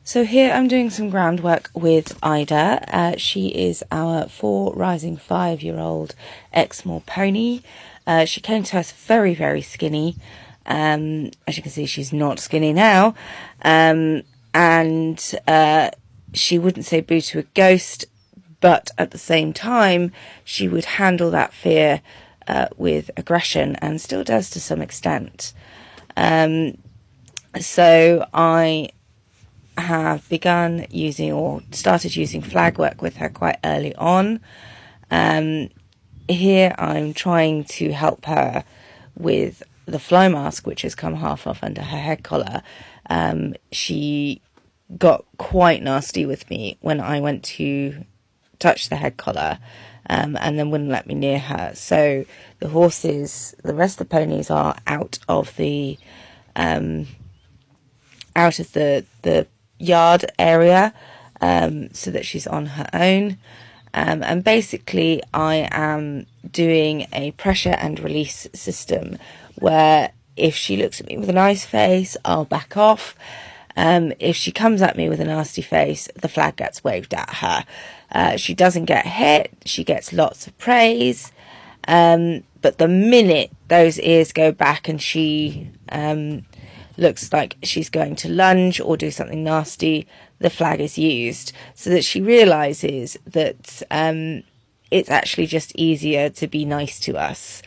So here I'm doing some groundwork with Ida. She is our 4 rising 5-year-old Exmoor pony. She came to us very, very skinny. As you can see, she's not skinny now. She wouldn't say boo to a ghost, but at the same time, she would handle that fear with aggression, and still does to some extent. So I have begun using, or started using, flag work with her quite early on. Here I'm trying to help her with the fly mask, which has come half off under her head collar. She got quite nasty with me when I went to touch the head collar, and then wouldn't let me near her. So the rest of the ponies are out of the yard area, so that she's on her own. And basically I am doing a pressure and release system where if she looks at me with a nice face, I'll back off. If she comes at me with a nasty face, the flag gets waved at her. She doesn't get hit, she gets lots of praise. But the minute those ears go back and she looks like she's going to lunge or do something nasty, the flag is used, so that she realises that it's actually just easier to be nice to us.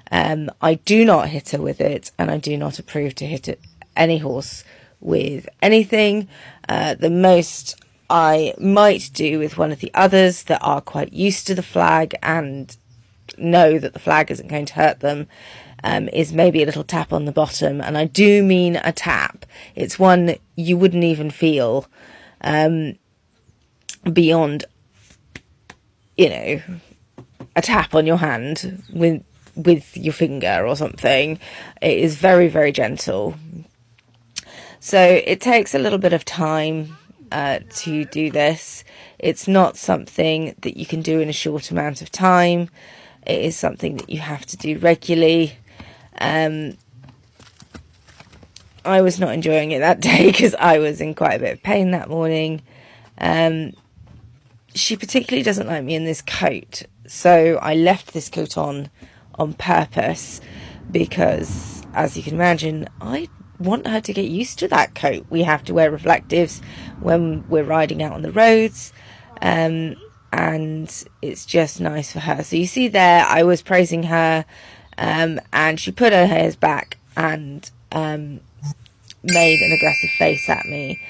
I do not hit her with it, and I do not approve to hit any horse with anything. The most I might do with one of the others that are quite used to the flag and know that the flag isn't going to hurt them is maybe a little tap on the bottom, and I do mean a tap. It's one you wouldn't even feel beyond, a tap on your hand with your finger or something. It is very, very gentle. So it takes a little bit of time to do this. It's not something that you can do in a short amount of time. It is something that you have to do regularly. I was not enjoying it that day because I was in quite a bit of pain that morning. She particularly doesn't like me in this coat, so I left this coat on purpose because, as you can imagine, I want her to get used to that coat. We have to wear reflectives when we're riding out on the roads, and it's just nice for her. So you see there, I was praising her, and she put her hairs back and made an aggressive face at me.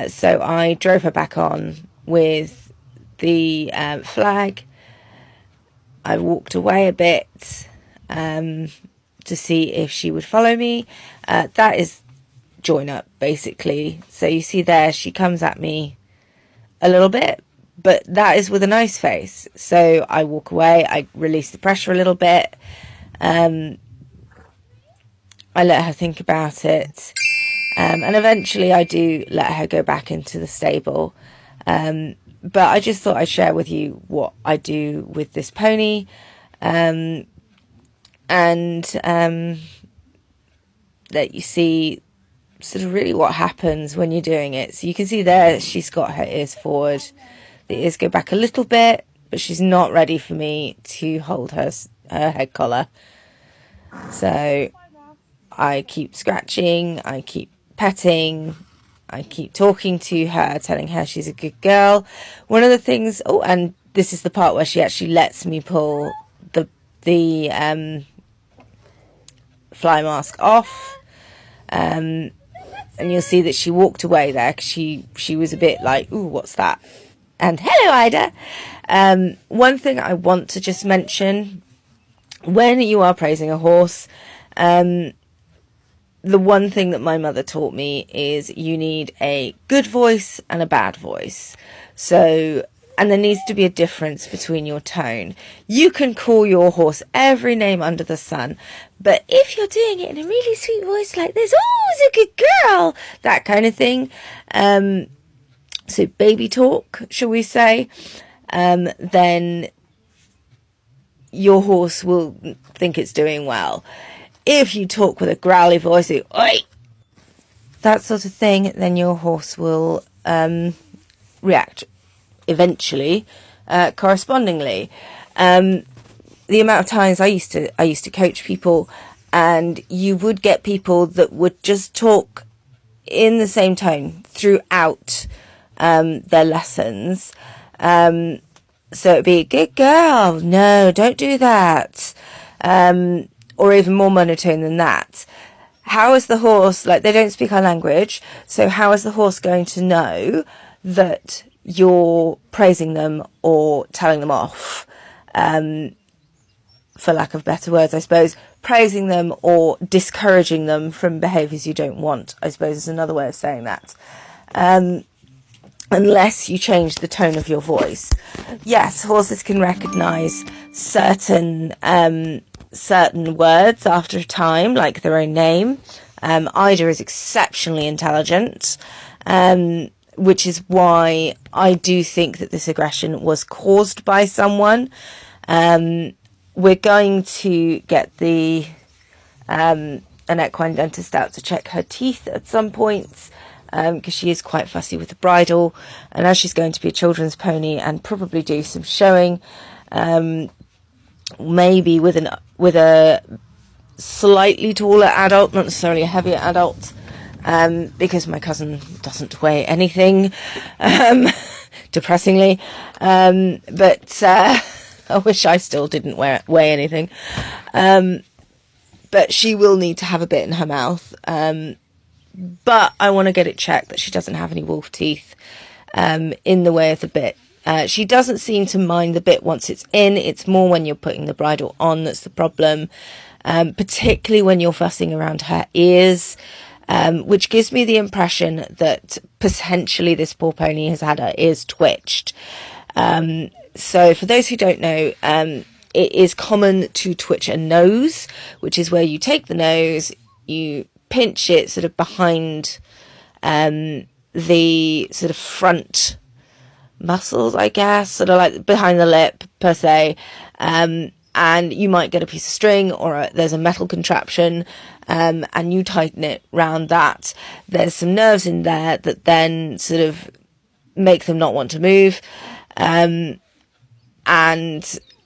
So I drove her back on with the flag. I walked away a bit to see if she would follow me. That is join up, basically. So you see there, she comes at me a little bit, but that is with a nice face. So I walk away, I release the pressure a little bit. I let her think about it. And eventually I do let her go back into the stable. But I just thought I'd share with you what I do with this pony. And that you see sort of really what happens when you're doing it. So you can see there, she's got her ears forward. The ears go back a little bit, but she's not ready for me to hold her head collar. So I keep scratching, I keep petting, I keep talking to her, telling her she's a good girl. One of the things, and this is the part where she actually lets me pull the fly mask off, and you'll see that she walked away there because she was a bit like, ooh, what's that? And hello, Ida. One thing I want to just mention, when you are praising a horse, the one thing that my mother taught me is you need a good voice and a bad voice. So, and there needs to be a difference between your tone. You can call your horse every name under the sun, but if you're doing it in a really sweet voice like this, oh, it's a good girl, that kind of thing. So baby talk, shall we say, then your horse will think it's doing well. If you talk with a growly voice, oi, that sort of thing, then your horse will react eventually correspondingly. The amount of times I used to coach people, and you would get people that would just talk in the same tone throughout their lessons. So it'd be, good girl, no, don't do that. Or even more monotone than that. How is the horse, like, they don't speak our language, so how is the horse going to know that you're praising them or telling them off? For lack of better words, I suppose, praising them or discouraging them from behaviours you don't want, I suppose, is another way of saying that. Unless you change the tone of your voice. Yes, horses can recognise certain words after a time, like their own name. Ida is exceptionally intelligent, which is why I do think that this aggression was caused by someone. We're going to get an equine dentist out to check her teeth at some point, because she is quite fussy with the bridle, and as she's going to be a children's pony and probably do some showing, maybe with a slightly taller adult, not necessarily a heavier adult, because my cousin doesn't weigh anything, depressingly, but I wish I still didn't weigh anything, but she will need to have a bit in her mouth. But I want to get it checked that she doesn't have any wolf teeth in the way of the bit. She doesn't seem to mind the bit once it's in. It's more when you're putting the bridle on that's the problem, particularly when you're fussing around her ears, which gives me the impression that potentially this poor pony has had her ears twitched. So for those who don't know, it is common to twitch a nose, which is where you take the nose, you pinch it sort of behind the sort of front muscles, I guess, sort of like behind the lip per se, and you might get a piece of string or there's a metal contraption, and you tighten it round that. There's some nerves in there that then sort of make them not want to move, and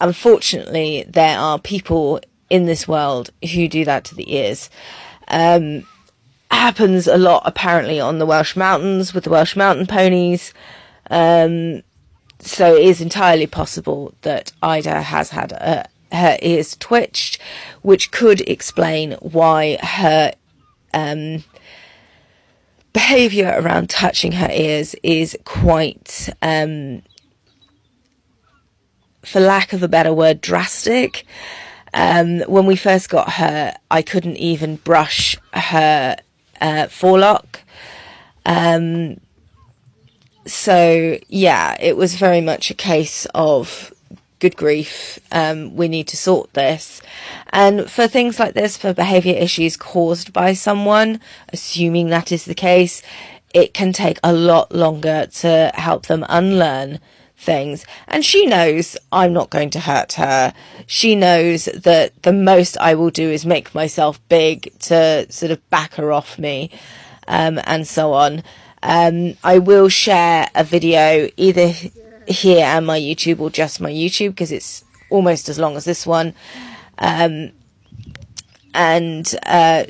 unfortunately there are people in this world who do that to the ears. Happens a lot apparently on the Welsh Mountains with the Welsh Mountain ponies. So it is entirely possible that Ida has had her ears twitched, which could explain why her behaviour around touching her ears is quite, for lack of a better word, drastic. When we first got her, I couldn't even brush her forelock. So yeah, it was very much a case of good grief, we need to sort this. And for things like this, for behaviour issues caused by someone, assuming that is the case, it can take a lot longer to help them unlearn things. And she knows I'm not going to hurt her. She knows that the most I will do is make myself big to sort of back her off me, and so on. I will share a video either here and my YouTube or just my YouTube, because it's almost as long as this one, and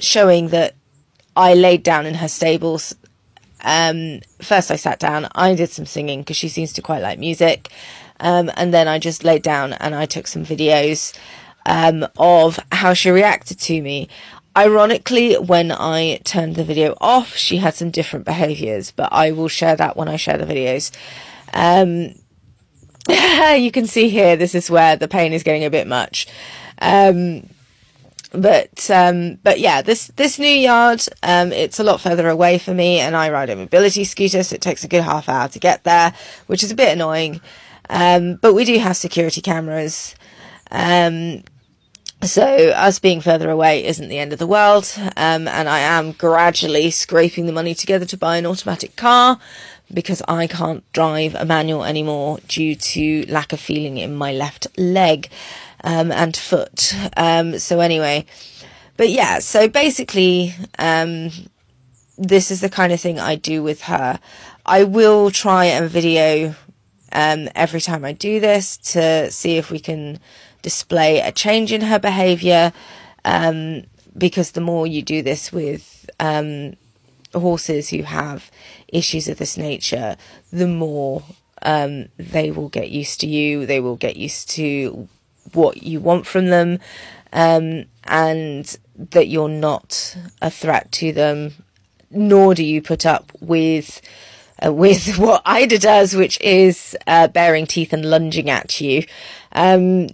showing that I laid down in her stables. First I sat down, I did some singing because she seems to quite like music, and then I just laid down and I took some videos of how she reacted to me. Ironically, when I turned the video off, she had some different behaviours, but I will share that when I share the videos. You can see here, this is where the pain is getting a bit much. But yeah, this new yard, it's a lot further away for me, and I ride a mobility scooter, so it takes a good half hour to get there, which is a bit annoying. But we do have security cameras. So us being further away isn't the end of the world. And I am gradually scraping the money together to buy an automatic car, because I can't drive a manual anymore due to lack of feeling in my left leg and foot. So anyway, but yeah, so basically this is the kind of thing I do with her. I will try and video every time I do this to see if we can display a change in her behaviour, because the more you do this with horses who have issues of this nature, the more they will get used to you, they will get used to what you want from them, and that you're not a threat to them, nor do you put up with what Ida does, which is baring teeth and lunging at you.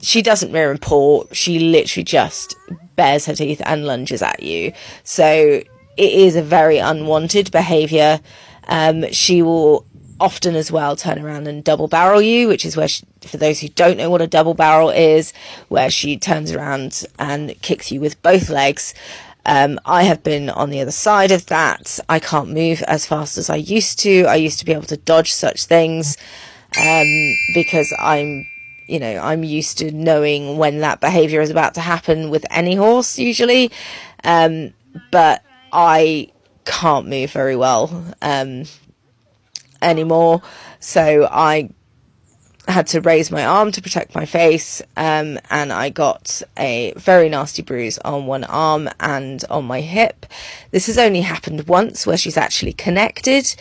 She doesn't rear and paw, she literally just bares her teeth and lunges at you. So it is a very unwanted behaviour. She will often as well turn around and double barrel you, which is where for those who don't know what a double barrel is, where she turns around and kicks you with both legs. I have been on the other side of that. I can't move as fast as I used to. I used to be able to dodge such things, because I'm used to knowing when that behaviour is about to happen with any horse usually. But I can't move very well anymore. So I had to raise my arm to protect my face, and I got a very nasty bruise on one arm and on my hip. This has only happened once where she's actually connected.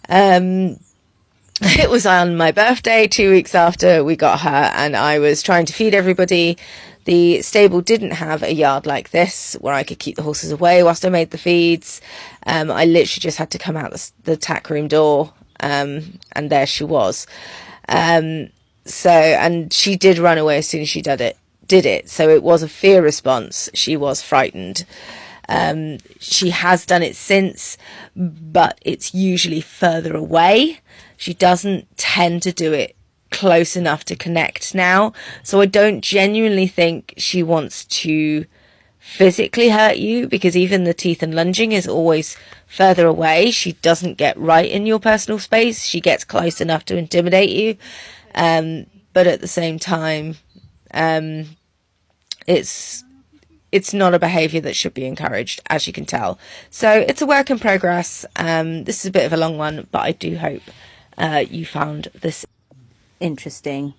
It was on my birthday, 2 weeks after we got her, and I was trying to feed everybody. The stable didn't have a yard like this where I could keep the horses away whilst I made the feeds. I literally just had to come out the tack room door, and there she was. And she did run away as soon as she did it. So it was a fear response. She was frightened. She has done it since, but it's usually further away. She doesn't tend to do it close enough to connect now. So I don't genuinely think she wants to physically hurt you, because even the teeth and lunging is always further away. She doesn't get right in your personal space. She gets close enough to intimidate you. But at the same time, it's not a behaviour that should be encouraged, as you can tell. So it's a work in progress. This is a bit of a long one, but I do hope you found this interesting.